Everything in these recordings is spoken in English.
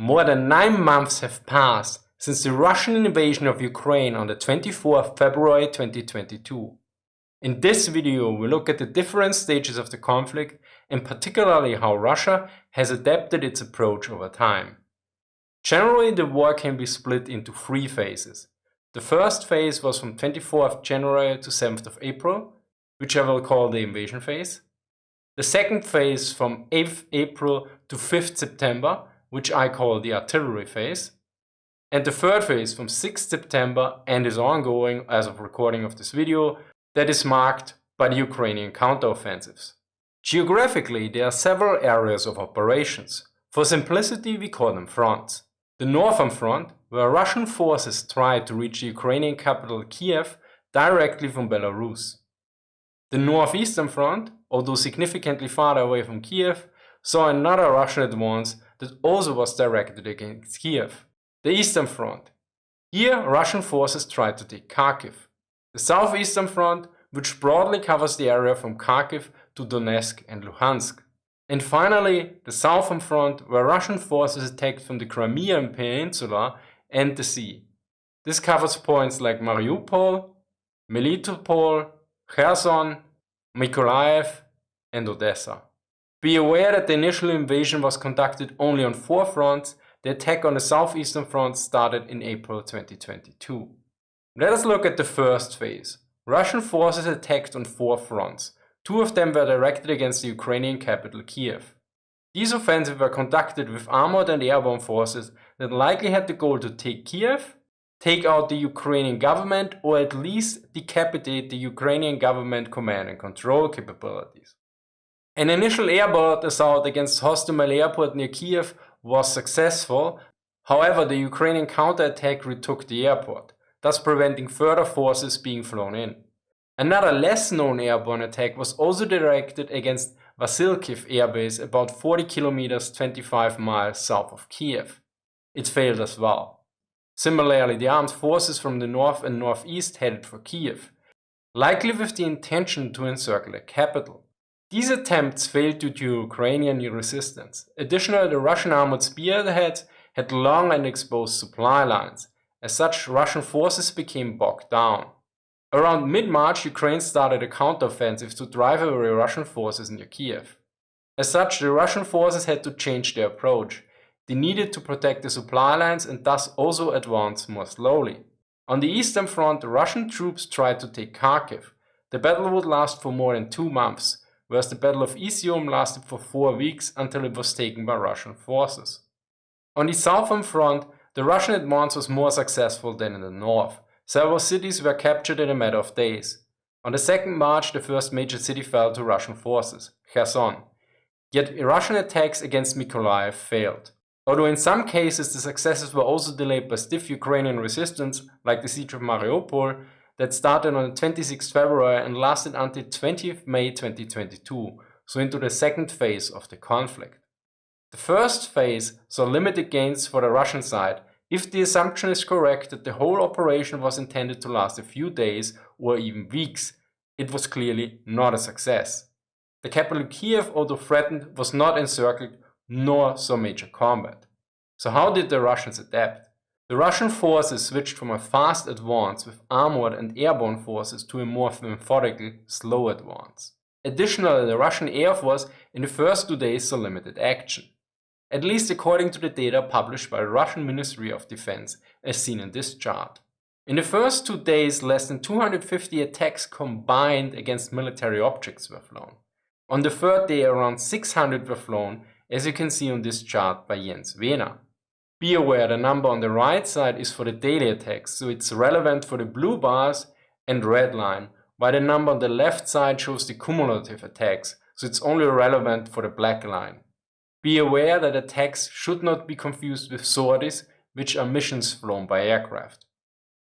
More than 9 months have passed since the Russian invasion of Ukraine on the 24th February 2022. In this video, we look at the different stages of the conflict and particularly how Russia has adapted its approach over time. Generally, the war can be split into 3 phases. The first phase was from 24th January to 7th of April, which I will call the invasion phase. The second phase from 8th April to 5th September, which I call the artillery phase. And the third phase from 6th September and is ongoing as of recording of this video, that is marked by the Ukrainian counteroffensives. Geographically, there are several areas of operations. For simplicity, we call them fronts. The Northern Front, where Russian forces tried to reach the Ukrainian capital Kiev directly from Belarus. The Northeastern Front, although significantly farther away from Kiev, saw another Russian advance that also was directed against Kiev. The Eastern Front. Here, Russian forces tried to take Kharkiv. The Southeastern Front, which broadly covers the area from Kharkiv to Donetsk and Luhansk. And finally, the Southern Front, where Russian forces attacked from the Crimean Peninsula and the sea. This covers points like Mariupol, Melitopol, Kherson, Mykolaiv, and Odessa. Be aware that the initial invasion was conducted only on 4 fronts. The attack on the Southeastern Front started in April 2022. Let us look at the first phase. Russian forces attacked on 4 fronts. 2 of them were directed against the Ukrainian capital Kiev. These offensives were conducted with armored and airborne forces that likely had the goal to take Kiev, take out the Ukrainian government, or at least decapitate the Ukrainian government command and control capabilities. An initial airborne assault against Hostomel airport near Kiev was successful. However, the Ukrainian counterattack retook the airport, thus preventing further forces being flown in. Another less known airborne attack was also directed against Vasilkiv airbase about 40 kilometers 25 miles south of Kiev. It failed as well. Similarly, the armed forces from the north and northeast headed for Kiev, likely with the intention to encircle the capital. These attempts failed due to Ukrainian resistance. Additionally, the Russian armored spearheads had long and exposed supply lines. As such, Russian forces became bogged down. Around mid-March, Ukraine started a counteroffensive to drive away Russian forces near Kiev. As such, the Russian forces had to change their approach. They needed to protect the supply lines and thus also advance more slowly. On the Eastern Front, the Russian troops tried to take Kharkiv. The battle would last for more than 2 months, whereas the Battle of Izium lasted for 4 weeks until it was taken by Russian forces. On the Southern Front, the Russian advance was more successful than in the north. Several cities were captured in a matter of days. On the 2nd March, the first major city fell to Russian forces, Kherson. Yet Russian attacks against Mykolaiv failed. Although in some cases the successes were also delayed by stiff Ukrainian resistance, like the siege of Mariupol, that started on the 26th February and lasted until 20th May 2022, so into the second phase of the conflict. The first phase saw limited gains for the Russian side, if the assumption is correct that the whole operation was intended to last a few days or even weeks. It was clearly not a success. The capital Kiev, although threatened, was not encircled nor saw major combat. So how did the Russians adapt? The Russian forces switched from a fast advance with armored and airborne forces to a more methodical, slow advance. Additionally, the Russian Air Force in the first 2 days saw limited action, at least according to the data published by the Russian Ministry of Defense, as seen in this chart. In the first 2 days, less than 250 attacks combined against military objects were flown. On the 3rd day, around 600 were flown, as you can see on this chart by Jens Wehner. Be aware the number on the right side is for the daily attacks, so it's relevant for the blue bars and red line, while the number on the left side shows the cumulative attacks, so it's only relevant for the black line. Be aware that attacks should not be confused with sorties, which are missions flown by aircraft.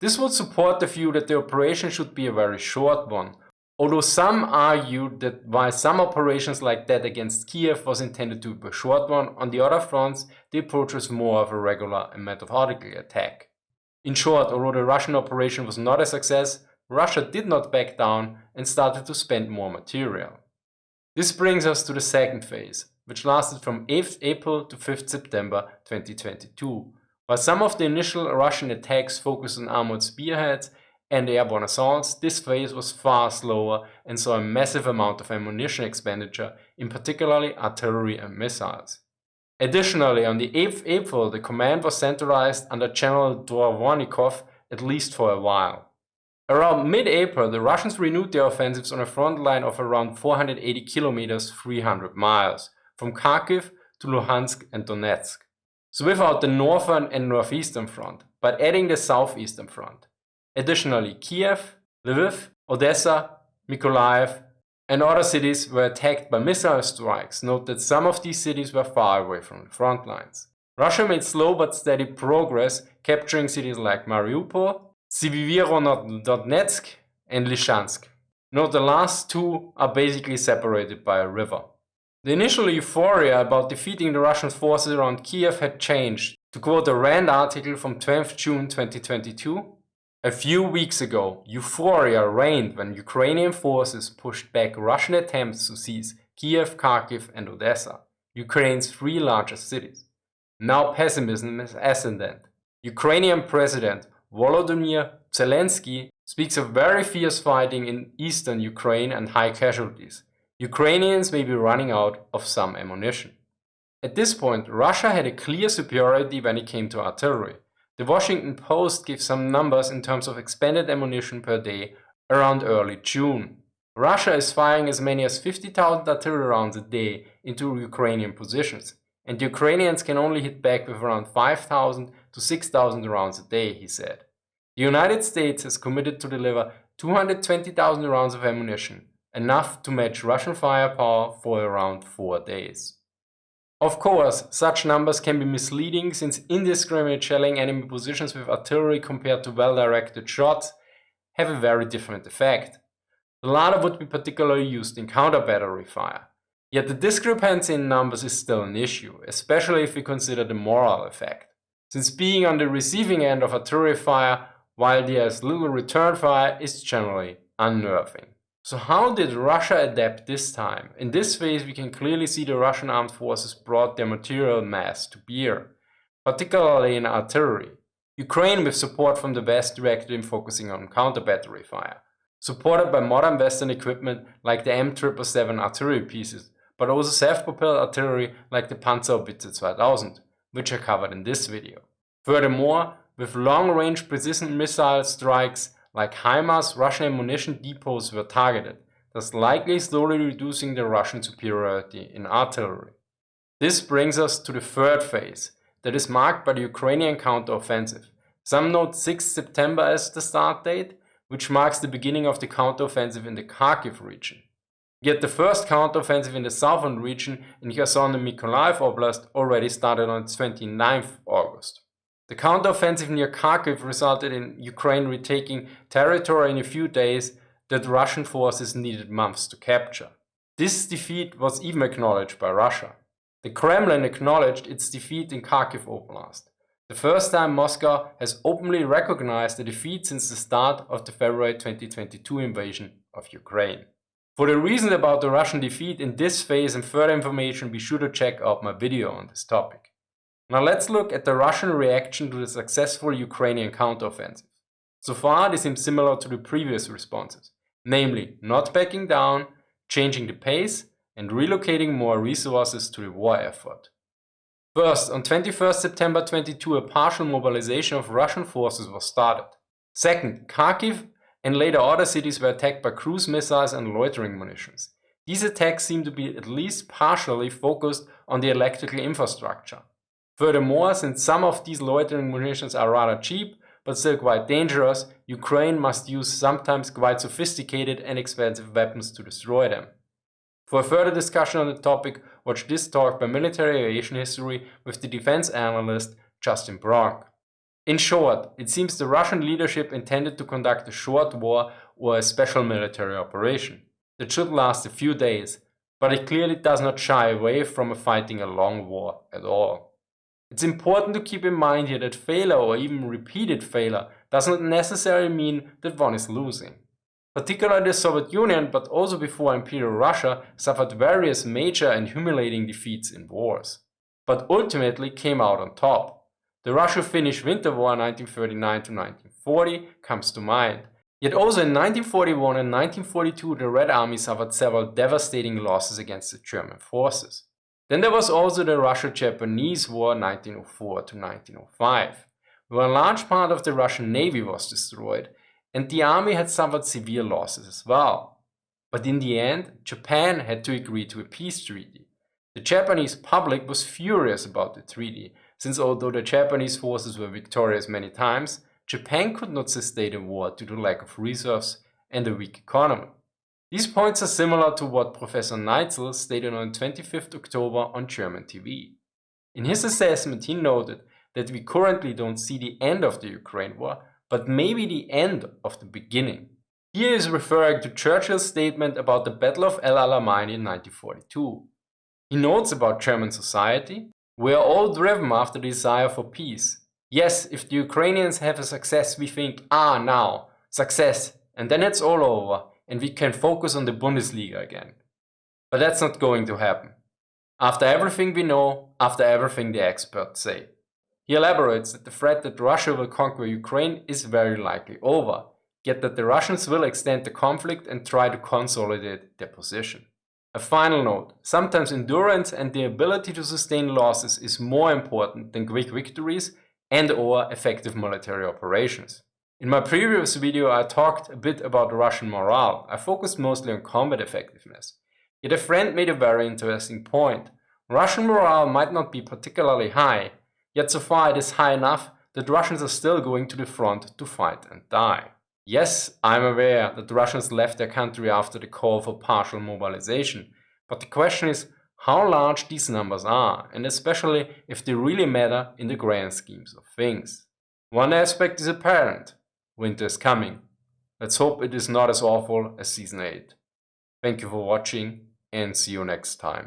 This would support the view that the operation should be a very short one, although some argue that while some operations like that against Kiev was intended to be a short one, on the other fronts the approach was more of a regular and methodical attack. In short, although the Russian operation was not a success, Russia did not back down and started to spend more material. This brings us to the second phase. which lasted from 8th April to 5th September 2022. While some of the initial Russian attacks focused on armored spearheads and airborne assaults, this phase was far slower and saw a massive amount of ammunition expenditure, in particularly artillery and missiles. Additionally, on the 8th April, the command was centralized under General Dvornikov, at least for a while. Around mid-April, the Russians renewed their offensives on a front line of around 480 kilometers, 300 miles, from Kharkiv to Luhansk and Donetsk. So without the northern and northeastern front, but adding the southeastern front. Additionally, Kiev, Lviv, Odessa, Mykolaiv, and other cities were attacked by missile strikes. Note that some of these cities were far away from the front lines. Russia made slow but steady progress, capturing cities like Mariupol, Severodonetsk, and Lysychansk. Note the last two are basically separated by a river. The initial euphoria about defeating the Russian forces around Kiev had changed. To quote a RAND article from 12th June 2022, "A few weeks ago, euphoria reigned when Ukrainian forces pushed back Russian attempts to seize Kiev, Kharkiv, and Odessa, Ukraine's three largest cities. Now pessimism is ascendant. Ukrainian President Volodymyr Zelensky speaks of very fierce fighting in eastern Ukraine and high casualties. Ukrainians may be running out of some ammunition." At this point, Russia had a clear superiority when it came to artillery. The Washington Post gives some numbers in terms of expended ammunition per day around early June. Russia is firing as many as 50,000 artillery rounds a day into Ukrainian positions, and the Ukrainians can only hit back with around 5,000 to 6,000 rounds a day, he said. The United States has committed to deliver 220,000 rounds of ammunition, enough to match Russian firepower for around 4 days. Of course, such numbers can be misleading since indiscriminate shelling enemy positions with artillery compared to well-directed shots have a very different effect. The latter would be particularly used in counter-battery fire. Yet the discrepancy in numbers is still an issue, especially if we consider the moral effect. Since being on the receiving end of artillery fire while there is little return fire is generally unnerving. So how did Russia adapt this time? In this phase we can clearly see the Russian armed forces brought their material mass to bear, particularly in artillery. Ukraine with support from the West directed in focusing on counter-battery fire, supported by modern Western equipment like the M777 artillery pieces, but also self-propelled artillery like the Panzerhaubitze 2000, which I covered in this video. Furthermore, with long-range precision missile strikes like HIMARS, Russian ammunition depots were targeted, thus likely slowly reducing the Russian superiority in artillery. This brings us to the third phase, that is marked by the Ukrainian counteroffensive. Some note 6th September as the start date, which marks the beginning of the counteroffensive in the Kharkiv region. Yet the first counteroffensive in the southern region in Kherson and Mykolaiv Oblast already started on 29th August. The counteroffensive near Kharkiv resulted in Ukraine retaking territory in a few days that Russian forces needed months to capture. This defeat was even acknowledged by Russia. The Kremlin acknowledged its defeat in Kharkiv Oblast, the first time Moscow has openly recognized a defeat since the start of the February 2022 invasion of Ukraine. For the reason about the Russian defeat in this phase and further information, be sure to check out my video on this topic. Now let's look at the Russian reaction to the successful Ukrainian counteroffensive. So far this seems similar to the previous responses, namely not backing down, changing the pace, and relocating more resources to the war effort. First, on 21st September 2022, a partial mobilization of Russian forces was started. Second, Kharkiv and later other cities were attacked by cruise missiles and loitering munitions. These attacks seem to be at least partially focused on the electrical infrastructure. Furthermore, since some of these loitering munitions are rather cheap but still quite dangerous, Ukraine must use sometimes quite sophisticated and expensive weapons to destroy them. For a further discussion on the topic, watch this talk by Military Aviation History with the defense analyst Justin Brock. In short, it seems the Russian leadership intended to conduct a short war or a special military operation that should last a few days, but it clearly does not shy away from fighting a long war at all. It's important to keep in mind here that failure or even repeated failure does not necessarily mean that one is losing. Particularly the Soviet Union, but also before Imperial Russia, suffered various major and humiliating defeats in wars, but ultimately came out on top. The Russo-Finnish Winter War 1939 to 1940 comes to mind. Yet also in 1941 and 1942 the Red Army suffered several devastating losses against the German forces. Then there was also the Russo-Japanese War 1904 to 1905, where a large part of the Russian Navy was destroyed, and the army had suffered severe losses as well. But in the end, Japan had to agree to a peace treaty. The Japanese public was furious about the treaty, since although the Japanese forces were victorious many times, Japan could not sustain the war due to lack of reserves and a weak economy. These points are similar to what Professor Neitzel stated on 25th October on German TV. In his assessment, he noted that we currently don't see the end of the Ukraine war, but maybe the end of the beginning. Here he is referring to Churchill's statement about the Battle of El Alamein in 1942. He notes about German society: "We are all driven after the desire for peace. Yes, if the Ukrainians have a success, we think, now, success, and then it's all over, and we can focus on the Bundesliga again. But that's not going to happen. After everything we know, after everything the experts say." He elaborates that the threat that Russia will conquer Ukraine is very likely over, yet that the Russians will extend the conflict and try to consolidate their position. A final note: sometimes endurance and the ability to sustain losses is more important than quick victories and/or effective military operations. In my previous video I talked a bit about Russian morale. I focused mostly on combat effectiveness. Yet a friend made a very interesting point. Russian morale might not be particularly high, yet so far it is high enough that Russians are still going to the front to fight and die. Yes, I'm aware that the Russians left their country after the call for partial mobilization, but the question is how large these numbers are, and especially if they really matter in the grand schemes of things. One aspect is apparent: winter is coming. Let's hope it is not as awful as Season 8. Thank you for watching, and see you next time.